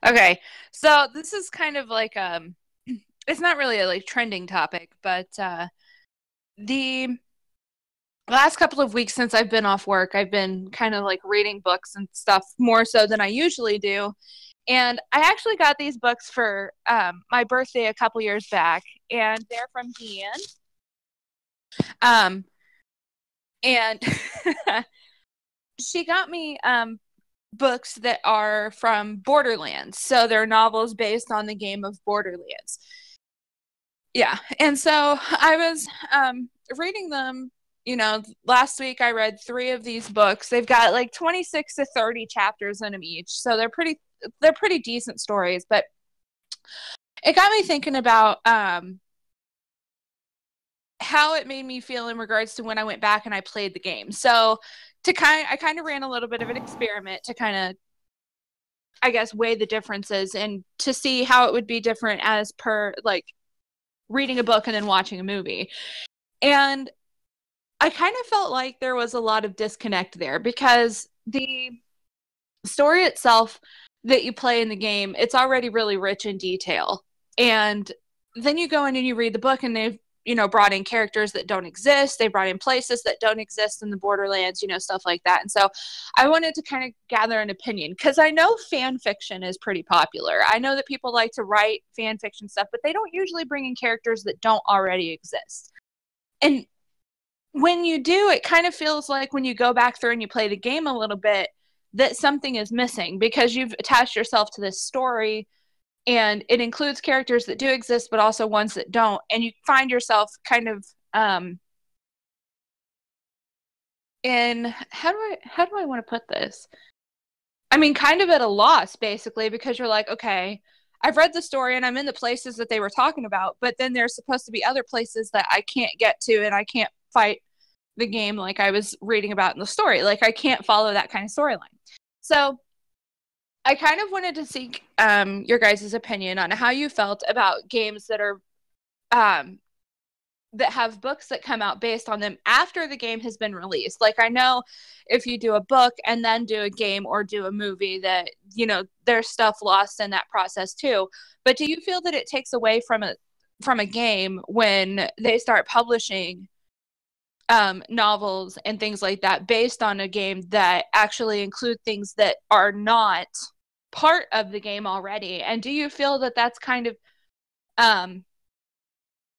Okay, so this is kind of like it's not really a like trending topic, but the last couple of weeks since I've been off work, I've been kind of like reading books and stuff more so than I usually do. And I actually got these books for my birthday a couple years back, and they're from Deanne. And she got me books that are from Borderlands. So they're novels based on the game of Borderlands. Yeah. And so I was reading them. Last week I read 3 of these books. They've got like 26 to 30 chapters in them each. So they're pretty decent stories, but it got me thinking about how it made me feel in regards to when I went back and I played the game. So I kind of ran a little bit of an experiment to kind of, I guess, weigh the differences and to see how it would be different as per like reading a book and then watching a movie. And I kind of felt like there was a lot of disconnect there because the story itself that you play in the game, it's already really rich in detail. And then you go in and you read the book and they've, brought in characters that don't exist. They brought in places that don't exist in the Borderlands, stuff like that. And so I wanted to kind of gather an opinion because I know fan fiction is pretty popular. I know that people like to write fan fiction stuff, but they don't usually bring in characters that don't already exist. And when you do, it kind of feels like when you go back through and you play the game a little bit, that something is missing because you've attached yourself to this story and it includes characters that do exist, but also ones that don't. And you find yourself kind of in, how do I want to put this? I mean, kind of at a loss, basically, because you're like, okay, I've read the story and I'm in the places that they were talking about, but then there's supposed to be other places that I can't get to and I can't fight the game like I was reading about in the story. Like, I can't follow that kind of storyline. So I kind of wanted to seek your guys' opinion on how you felt about games that are that have books that come out based on them after the game has been released. Like, I know if you do a book and then do a game or do a movie that, there's stuff lost in that process too. But do you feel that it takes away from a game when they start publishing novels and things like that based on a game that actually include things that are not part of the game already? And do you feel that that's kind of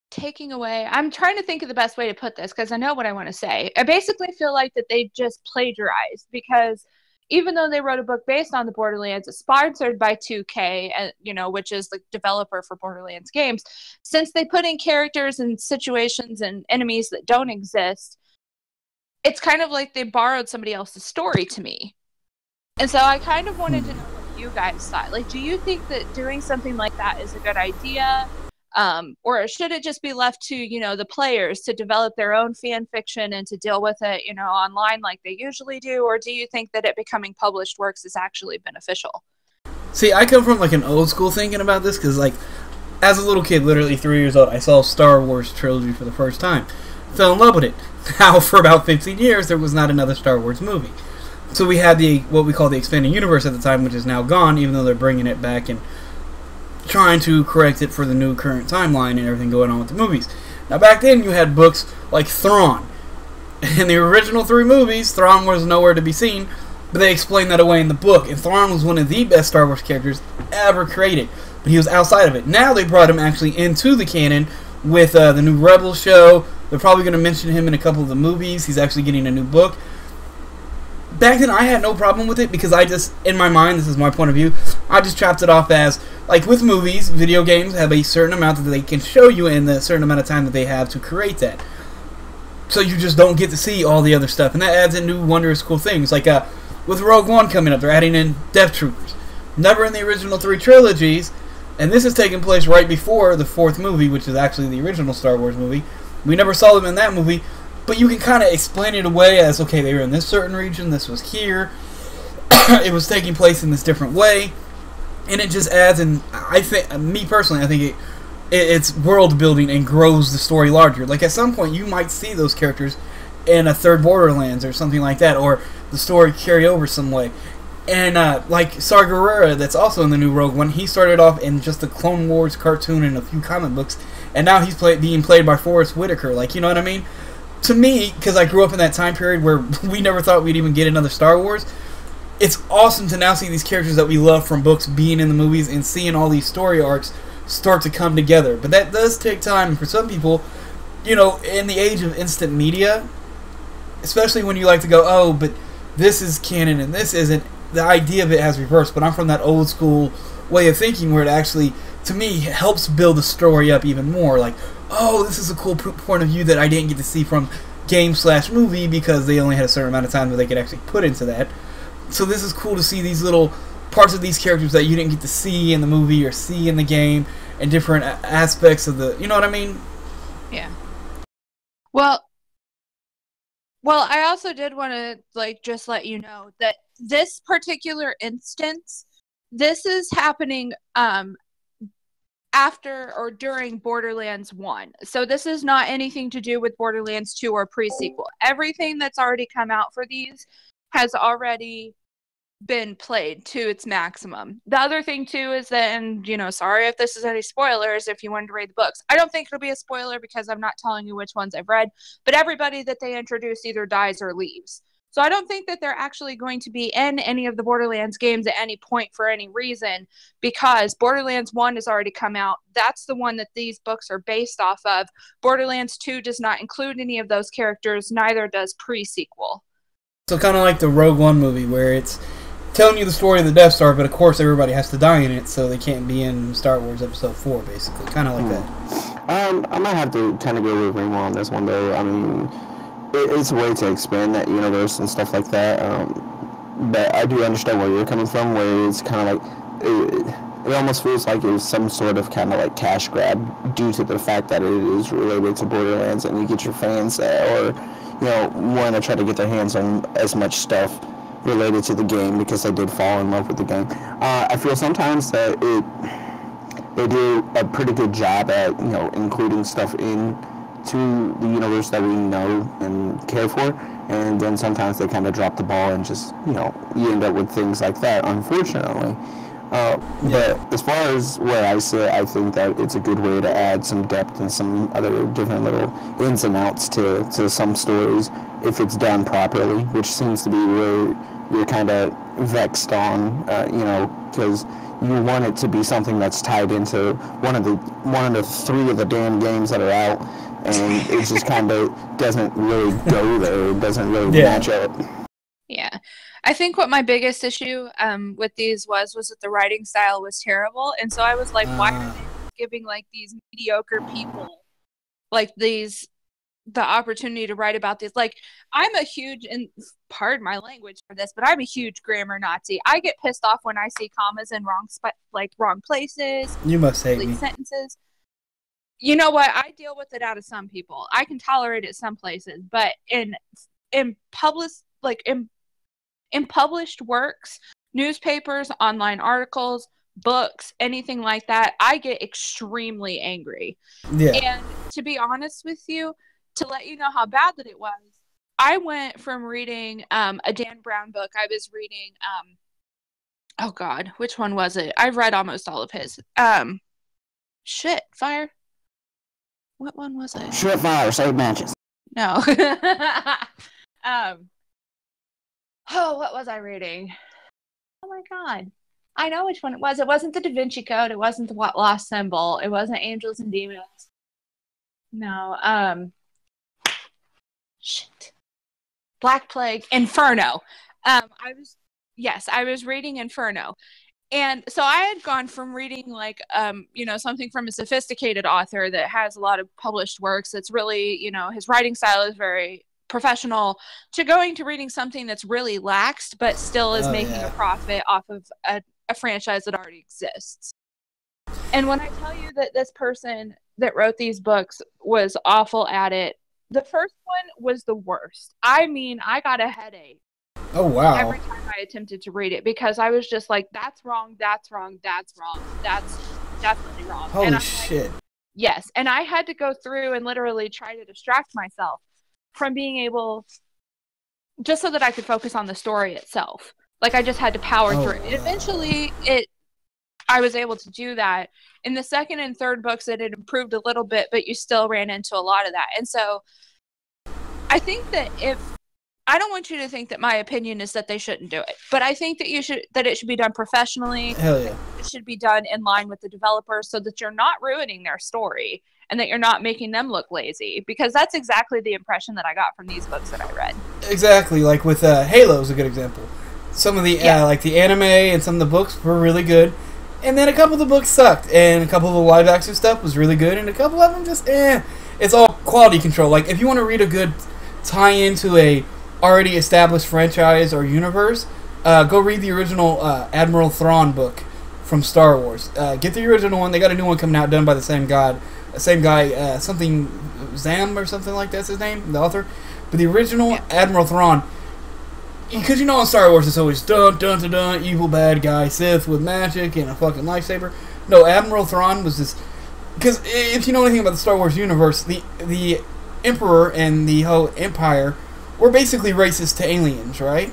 taking away, I'm trying to think of the best way to put this because I know what I want to say. I basically feel like that they just plagiarized because even though they wrote a book based on the Borderlands, it's sponsored by 2K, which is the developer for Borderlands games, since they put in characters and situations and enemies that don't exist, it's kind of like they borrowed somebody else's story to me. And so I kind of wanted to know what you guys thought. Like, do you think that doing something like that is a good idea? Or should it just be left to, the players to develop their own fan fiction and to deal with it, online like they usually do? Or do you think that it becoming published works is actually beneficial? See, I come from like an old school thinking about this because like as a little kid, literally 3 years old, I saw Star Wars trilogy for the first time. Fell in love with it. Now, for about 15 years, there was not another Star Wars movie. So we had what we call the expanding universe at the time, which is now gone, even though they're bringing it back and trying to correct it for the new current timeline and everything going on with the movies. Now, back then, you had books like Thrawn. In the original 3 movies, Thrawn was nowhere to be seen, but they explained that away in the book. And Thrawn was one of the best Star Wars characters ever created, but he was outside of it. Now they brought him actually into the canon with the new Rebels show. They're probably going to mention him in a couple of the movies. He's actually getting a new book. Back then, I had no problem with it because I just, in my mind, this is my point of view, I just chopped it off as, like with movies, video games have a certain amount that they can show you in the certain amount of time that they have to create that. So you just don't get to see all the other stuff, and that adds in new, wondrous, cool things. Like with Rogue One coming up, they're adding in Death Troopers. Never in the original 3 trilogies, and this is taking place right before the 4th movie, which is actually the original Star Wars movie. We never saw them in that movie. But you can kind of explain it away as, okay, they were in this certain region, this was here, it was taking place in this different way, and it just adds, and I think, me personally, I think it's world building and grows the story larger. Like, at some point, you might see those characters in a 3rd Borderlands or something like that, or the story carry over some way. And like Saw Gerrera, that's also in the new Rogue One, he started off in just the Clone Wars cartoon and a few comic books, and now he's being played by Forrest Whitaker. Like, you know what I mean? To me, because I grew up in that time period where we never thought we'd even get another Star Wars, it's awesome to now see these characters that we love from books being in the movies and seeing all these story arcs start to come together. But that does take time, and for some people, you know, in the age of instant media, especially when you like to go, oh, but this is canon and this isn't, the idea of it has reversed. But I'm from that old school way of thinking where it actually, to me, helps build the story up even more. Like, oh, this is a cool point of view that I didn't get to see from game/movie because they only had a certain amount of time that they could actually put into that. So this is cool to see these little parts of these characters that you didn't get to see in the movie or see in the game, and different aspects of the, you know what I mean? Yeah. Well, I also did want to like just let you know that this particular instance, this is happening after or during Borderlands 1. So this is not anything to do with Borderlands 2 or pre-sequel. Everything that's already come out for these has already been played to its maximum. The other thing too is that, and you know, sorry if this is any spoilers if you wanted to read the books. I don't think it'll be a spoiler because I'm not telling you which ones I've read, but everybody that they introduce either dies or leaves. So I don't think that they're actually going to be in any of the Borderlands games at any point for any reason, because Borderlands 1 has already come out. That's the one that these books are based off of. Borderlands 2 does not include any of those characters, neither does pre-sequel. So kind of like the Rogue One movie where it's telling you the story of the Death Star, but of course everybody has to die in it, so they can't be in Star Wars Episode 4, basically. Kind of like that. I might have to kind of go with Raymond on this one, though. I mean, it's a way to expand that universe and stuff like that. But I do understand where you're coming from, where it's kind of like, it almost feels like it was some sort of kind of like cash grab due to the fact that it is related to Borderlands, and you get your fans or, you know, want to try to get their hands on as much stuff related to the game because they did fall in love with the game. I feel sometimes that they do a pretty good job at, you know, including stuff into the universe that we know and care for, and then sometimes they kind of drop the ball and just, you know, you end up with things like that, unfortunately. But as far as where I sit, I think that it's a good way to add some depth and some other different little ins and outs to some stories if it's done properly, which seems to be where you're kind of vexed on, you know, because you want it to be something that's tied into one of the three of the damn games that are out, and it just kind of doesn't really go there. It doesn't really match up. Yeah. I think what my biggest issue with these was that the writing style was terrible, and so I was like, why are they giving like these mediocre people like the opportunity to write about this? Like, I'm a huge, and pardon my language for this, but I'm a huge grammar Nazi. I get pissed off when I see commas in wrong places. You must hate me. Sentences. You know what? I deal with it out of some people. I can tolerate it some places, but in published works, newspapers, online articles, books, anything like that, I get extremely angry. Yeah. And to be honest with you, to let you know how bad that it was, I went from reading a Dan Brown book. I was reading, oh God, which one was it? I've read almost all of his. Fire. What one was it? Shit, fire, save matches. No. Oh, what was I reading? Oh my God. I know which one it was. It wasn't the Da Vinci Code. It wasn't the Lost Symbol. It wasn't Angels and Demons. No. Shit. Black Plague. Inferno. I was reading Inferno. And so I had gone from reading like, something from a sophisticated author that has a lot of published works that's really, his writing style is very professional, to going to reading something that's really lax but still is making a profit off of a franchise that already exists. And when I tell you that this person that wrote these books was awful at it, the first one was the worst. I mean, I got a headache. Oh, wow. Every time I attempted to read it, because I was just like, that's wrong, that's wrong, that's wrong, that's definitely wrong. Holy shit. Yes, and I had to go through and literally try to distract myself from being able, just so that I could focus on the story itself. Like, I just had to power through it. Eventually, I was able to do that. In the second and third books, it had improved a little bit, but you still ran into a lot of that. And so I think that I don't want you to think that my opinion is that they shouldn't do it, but I think that it should be done professionally. Hell yeah. It should be done in line with the developers so that you're not ruining their story and that you're not making them look lazy, because that's exactly the impression that I got from these books that I read. Exactly. Like with Halo is a good example. Some of the like the anime and some of the books were really good, and then a couple of the books sucked, and a couple of the live action stuff was really good, and a couple of them just It's all quality control. Like, if you want to read a good tie-in to a already established franchise or universe, go read the original Admiral Thrawn book from Star Wars. Get the original one. They got a new one coming out done by the same guy, something Zam or something like that's his name, the author. But the original Admiral Thrawn, because in Star Wars it's always dun dun dun dun, evil bad guy Sith with magic and a fucking lightsaber. No, Admiral Thrawn was this. Because if you know anything about the Star Wars universe, the Emperor and the whole Empire were basically racist to aliens, right?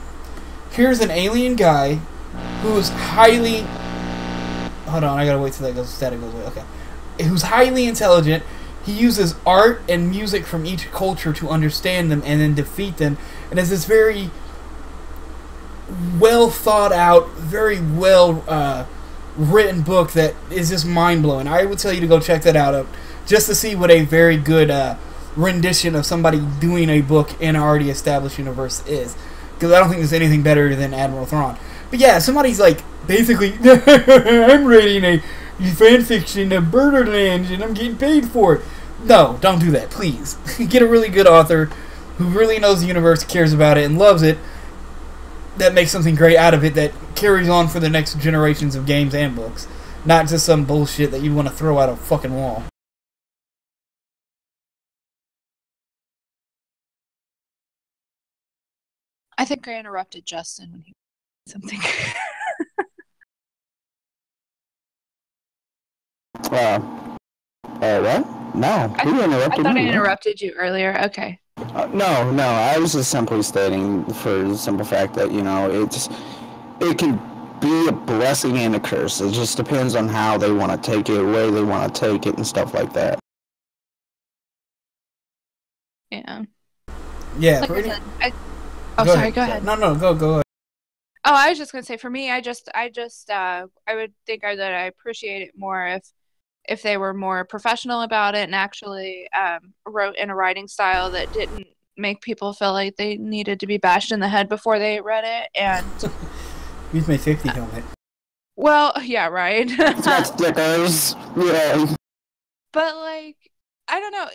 Here's an alien guy who's highly... Hold on, I gotta wait till that static goes away. Okay. Who's highly intelligent. He uses art and music from each culture to understand them and then defeat them. And has this very well thought out, very well written book that is just mind blowing. I would tell you to go check that out just to see what a very good rendition of somebody doing a book in an already established universe is. Because I don't think there's anything better than Admiral Thrawn. But yeah, somebody's like, basically, I'm writing a fanfiction of Borderlands and I'm getting paid for it. No, don't do that, please. Get a really good author who really knows the universe, cares about it, and loves it, that makes something great out of it that carries on for the next generations of games and books. Not just some bullshit that you want to throw out a fucking wall. I think I interrupted Justin when he said something. What? No, who interrupted me? I thought I interrupted you earlier. Okay. No, I was just simply stating for the simple fact that, it can be a blessing and a curse. It just depends on how they want to take it, where they want to take it, and stuff like that. Yeah. Yeah, like pretty... I said, go ahead. No, go ahead. Oh, I was just gonna say, for me, I would think that I appreciate it more if they were more professional about it and actually wrote in a writing style that didn't make people feel like they needed to be bashed in the head before they read it. And use my safety helmet. Well, yeah, right. It's got stickers. Yeah. But like, I don't know.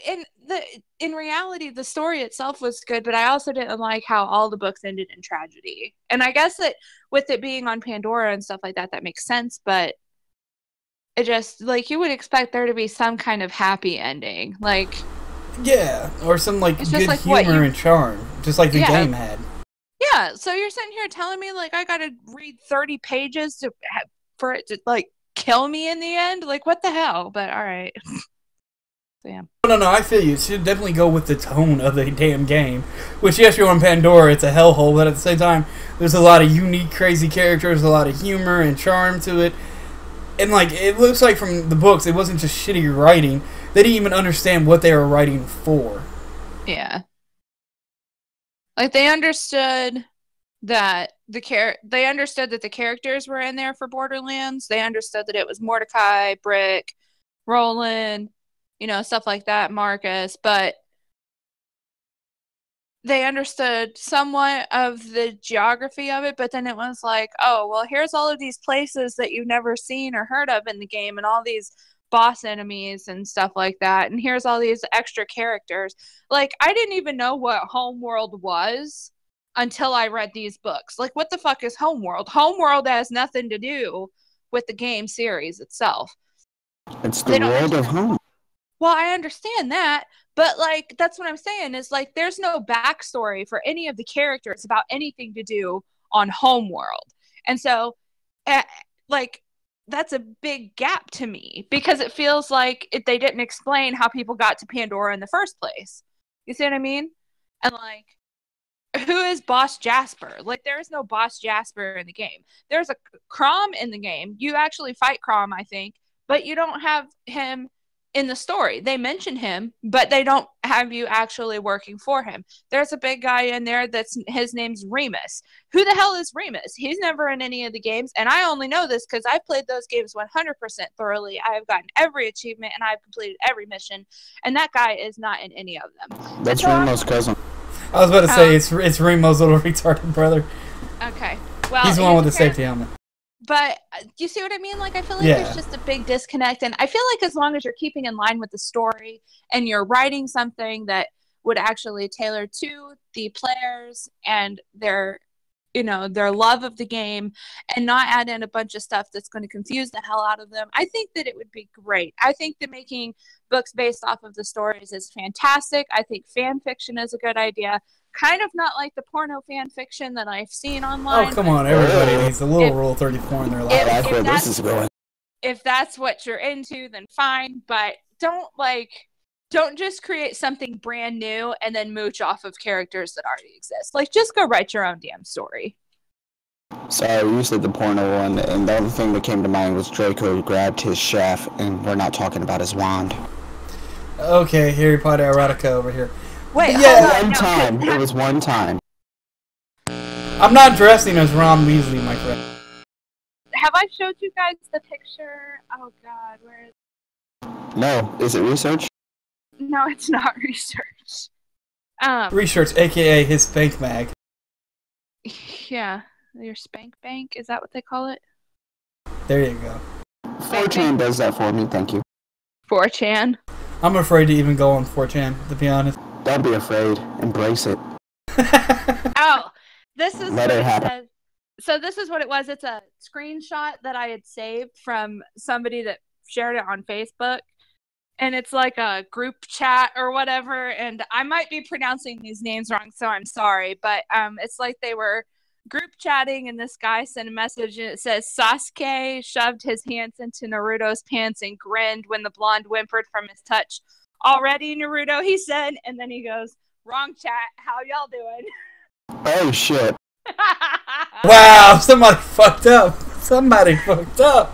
In reality, the story itself was good, but I also didn't like how all the books ended in tragedy. And I guess that with it being on Pandora and stuff like that, that makes sense. But it just, like, you would expect there to be some kind of happy ending, like. Yeah, or some like good like humor and charm, just like the game had. Yeah, so you're sitting here telling me like I gotta read 30 pages for it to like kill me in the end? Like, what the hell? But all right. Yeah. No, I feel you. It should definitely go with the tone of the damn game. Which, yes, you're on Pandora, it's a hellhole, but at the same time, there's a lot of unique, crazy characters, a lot of humor and charm to it. And, like, it looks like from the books, it wasn't just shitty writing. They didn't even understand what they were writing for. Yeah. Like, they understood that the characters were in there for Borderlands. They understood that it was Mordecai, Brick, Roland, stuff like that, Marcus, but they understood somewhat of the geography of it, but then it was like, oh, well, here's all of these places that you've never seen or heard of in the game and all these boss enemies and stuff like that, and here's all these extra characters. Like, I didn't even know what Homeworld was until I read these books. Like, what the fuck is Homeworld? Homeworld has nothing to do with the game series itself. It's the world of home. Well, I understand that, but, like, that's what I'm saying is, like, there's no backstory for any of the characters about anything to do on Homeworld. And so, like, that's a big gap to me because it feels like they didn't explain how people got to Pandora in the first place. You see what I mean? And, like, who is Boss Jasper? Like, there is no Boss Jasper in the game. There's a Crom in the game. You actually fight Crom, I think, but you don't have him in the story. They mention him, but they don't have you actually working for him. There's a big guy in there his name's Remus. Who the hell is Remus? He's never in any of the games, and I only know this because I've played those games 100% thoroughly. I have gotten every achievement, and I've completed every mission, and that guy is not in any of them. That's Remus' cousin. I was about to say, it's Remo's little retarded brother. Okay. Well, he's the one with the safety helmet. But you see what I mean? Like, I feel like there's just a big disconnect. And I feel like as long as you're keeping in line with the story and you're writing something that would actually tailor to the players and their love of the game and not add in a bunch of stuff that's going to confuse the hell out of them, I think that it would be great. I think that making books based off of the stories is fantastic. I think fan fiction is a good idea. Kind of not like the porno fan fiction that I've seen online. Oh, come on. Everybody needs a little Rule 34 in their life. That's where this is going. If that's what you're into, then fine. But don't just create something brand new and then mooch off of characters that already exist. Like, just go write your own damn story. Sorry, you said the porno one, and the only thing that came to mind was Draco grabbed his shaft, and we're not talking about his wand. Okay, Harry Potter erotica over here. Wait, one time. It was one time. I'm not dressing as Ron Weasley, my friend. Have I showed you guys the picture? Oh, God, where is it? No. Is it research? No, it's not research. Research, a.k.a. his spank mag. Yeah, your spank bank? Is that what they call it? There you go. 4chan does that for me, thank you. 4chan? I'm afraid to even go on 4chan, to be honest. Don't be afraid. Embrace it. Oh, this is Let it happen. So this is what it was. It's a screenshot that I had saved from somebody that shared it on Facebook. And it's like a group chat or whatever. And I might be pronouncing these names wrong, so I'm sorry. But it's like they were group chatting, and this guy sent a message, and it says, Sasuke shoved his hands into Naruto's pants and grinned when the blonde whimpered from his touch. Already, Naruto, he said. And then he goes, wrong chat. How y'all doing? Oh, shit. Wow, somebody fucked up. Somebody fucked up.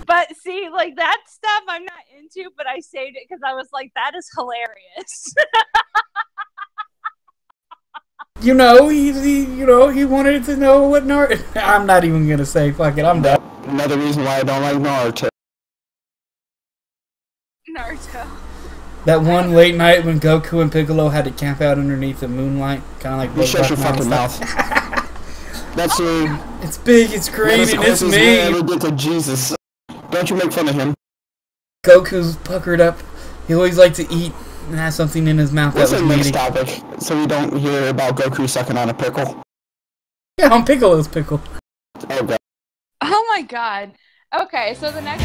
But see, like, that stuff I'm not into, but I saved it because I was like, that is hilarious. He wanted to know what Naruto... I'm not even going to say, fuck it, I'm done. Another reason why I don't like Naruto. Naruto. That one late night when Goku and Piccolo had to camp out underneath the moonlight, kind of like... You shut your fucking mouth. That's It's big, it's green, and it's me. Ever get to Jesus. Don't you make fun of him. Goku's puckered up. He always liked to eat and has something in his mouth. What's the next topic? So we don't hear about Goku sucking on a pickle. Yeah, on Piccolo's pickle. Oh god. Oh my god. Okay, so the next